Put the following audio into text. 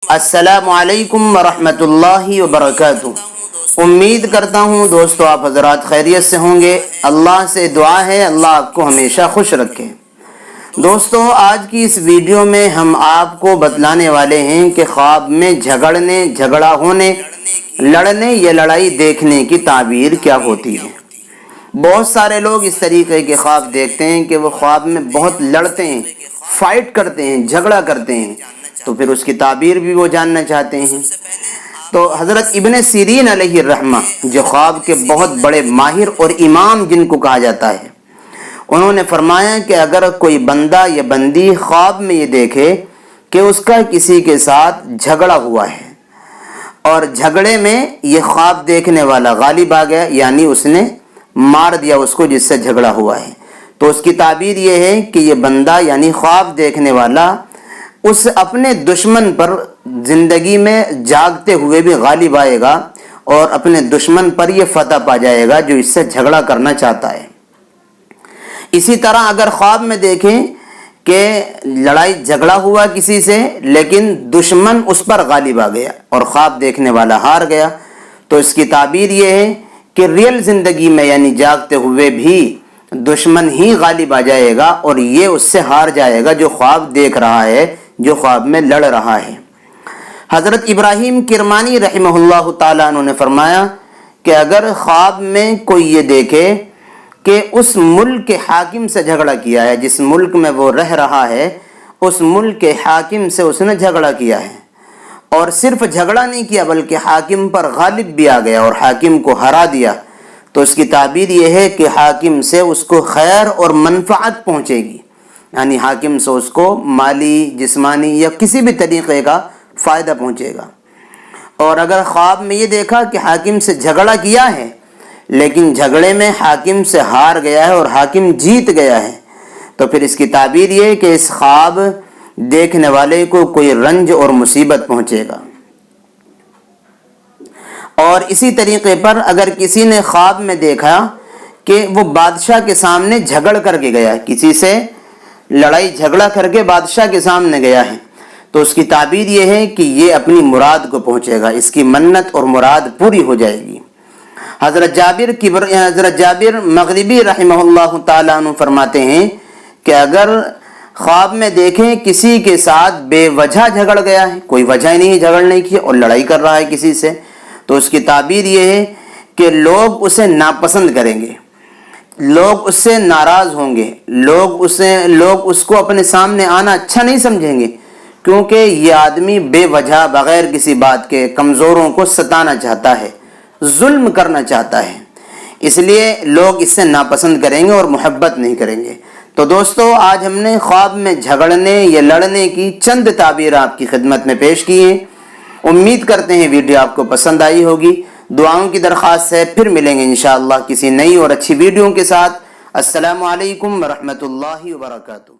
السلام علیکم ورحمۃ اللہ وبرکاتہ۔ امید کرتا ہوں دوستو آپ حضرات خیریت سے ہوں گے۔ اللہ سے دعا ہے اللہ آپ کو ہمیشہ خوش رکھے۔ دوستو آج کی اس ویڈیو میں ہم آپ کو بتلانے والے ہیں کہ خواب میں جھگڑنے، جھگڑا ہونے، لڑنے یا لڑائی دیکھنے کی تعبیر کیا ہوتی ہے۔ بہت سارے لوگ اس طریقے کے خواب دیکھتے ہیں کہ وہ خواب میں بہت لڑتے ہیں، فائٹ کرتے ہیں، جھگڑا کرتے ہیں، تو پھر اس کی تعبیر بھی وہ جاننا چاہتے ہیں۔ تو حضرت ابن سیرین علیہ الرحمہ جو خواب کے بہت بڑے ماہر اور امام جن کو کہا جاتا ہے، انہوں نے فرمایا کہ اگر کوئی بندہ یا بندی خواب میں یہ دیکھے کہ اس کا کسی کے ساتھ جھگڑا ہوا ہے اور جھگڑے میں یہ خواب دیکھنے والا غالب آ گیا، یعنی اس نے مار دیا اس کو جس سے جھگڑا ہوا ہے، تو اس کی تعبیر یہ ہے کہ یہ بندہ یعنی خواب دیکھنے والا اس اپنے دشمن پر زندگی میں جاگتے ہوئے بھی غالب آئے گا اور اپنے دشمن پر یہ فتح پا جائے گا جو اس سے جھگڑا کرنا چاہتا ہے۔ اسی طرح اگر خواب میں دیکھیں کہ لڑائی جھگڑا ہوا کسی سے لیکن دشمن اس پر غالب آ گیا اور خواب دیکھنے والا ہار گیا، تو اس کی تعبیر یہ ہے کہ ریل زندگی میں یعنی جاگتے ہوئے بھی دشمن ہی غالب آ جائے گا اور یہ اس سے ہار جائے گا جو خواب دیکھ رہا ہے، جو خواب میں لڑ رہا ہے۔ حضرت ابراہیم کرمانی رحمہ اللہ تعالیٰ عنہ نے فرمایا کہ اگر خواب میں کوئی یہ دیکھے کہ اس ملک کے حاکم سے جھگڑا کیا ہے، جس ملک میں وہ رہ رہا ہے اس ملک کے حاکم سے اس نے جھگڑا کیا ہے، اور صرف جھگڑا نہیں کیا بلکہ حاکم پر غالب بھی آ گیا اور حاکم کو ہرا دیا، تو اس کی تعبیر یہ ہے کہ حاکم سے اس کو خیر اور منفعت پہنچے گی، یعنی حاکم سے اس کو مالی، جسمانی یا کسی بھی طریقے کا فائدہ پہنچے گا۔ اور اگر خواب میں یہ دیکھا کہ حاکم سے جھگڑا کیا ہے لیکن جھگڑے میں حاکم سے ہار گیا ہے اور حاکم جیت گیا ہے، تو پھر اس کی تعبیر یہ ہے کہ اس خواب دیکھنے والے کو کوئی رنج اور مصیبت پہنچے گا۔ اور اسی طریقے پر اگر کسی نے خواب میں دیکھا کہ وہ بادشاہ کے سامنے جھگڑ کر کے گیا ہے، کسی سے لڑائی جھگڑا کر کے بادشاہ کے سامنے گیا ہے، تو اس کی تعبیر یہ ہے کہ یہ اپنی مراد کو پہنچے گا، اس کی منت اور مراد پوری ہو جائے گی۔ حضرت جابر مغربی رحمہ اللہ تعالیٰ عنہ فرماتے ہیں کہ اگر خواب میں دیکھیں کسی کے ساتھ بے وجہ جھگڑ گیا ہے، کوئی وجہ نہیں جھگڑنے کی اور لڑائی کر رہا ہے کسی سے، تو اس کی تعبیر یہ ہے کہ لوگ اسے ناپسند کریں گے، لوگ اس سے ناراض ہوں گے، لوگ اس کو اپنے سامنے آنا اچھا نہیں سمجھیں گے، کیونکہ یہ آدمی بے وجہ بغیر کسی بات کے کمزوروں کو ستانا چاہتا ہے، ظلم کرنا چاہتا ہے، اس لیے لوگ اس سے ناپسند کریں گے اور محبت نہیں کریں گے۔ تو دوستو آج ہم نے خواب میں جھگڑنے یا لڑنے کی چند تعبیر آپ کی خدمت میں پیش کی ہیں۔ امید کرتے ہیں ویڈیو آپ کو پسند آئی ہوگی۔ دعاؤں کی درخواست ہے، پھر ملیں گے انشاءاللہ کسی نئی اور اچھی ویڈیو کے ساتھ۔ السلام علیکم ورحمۃ اللہ وبرکاتہ۔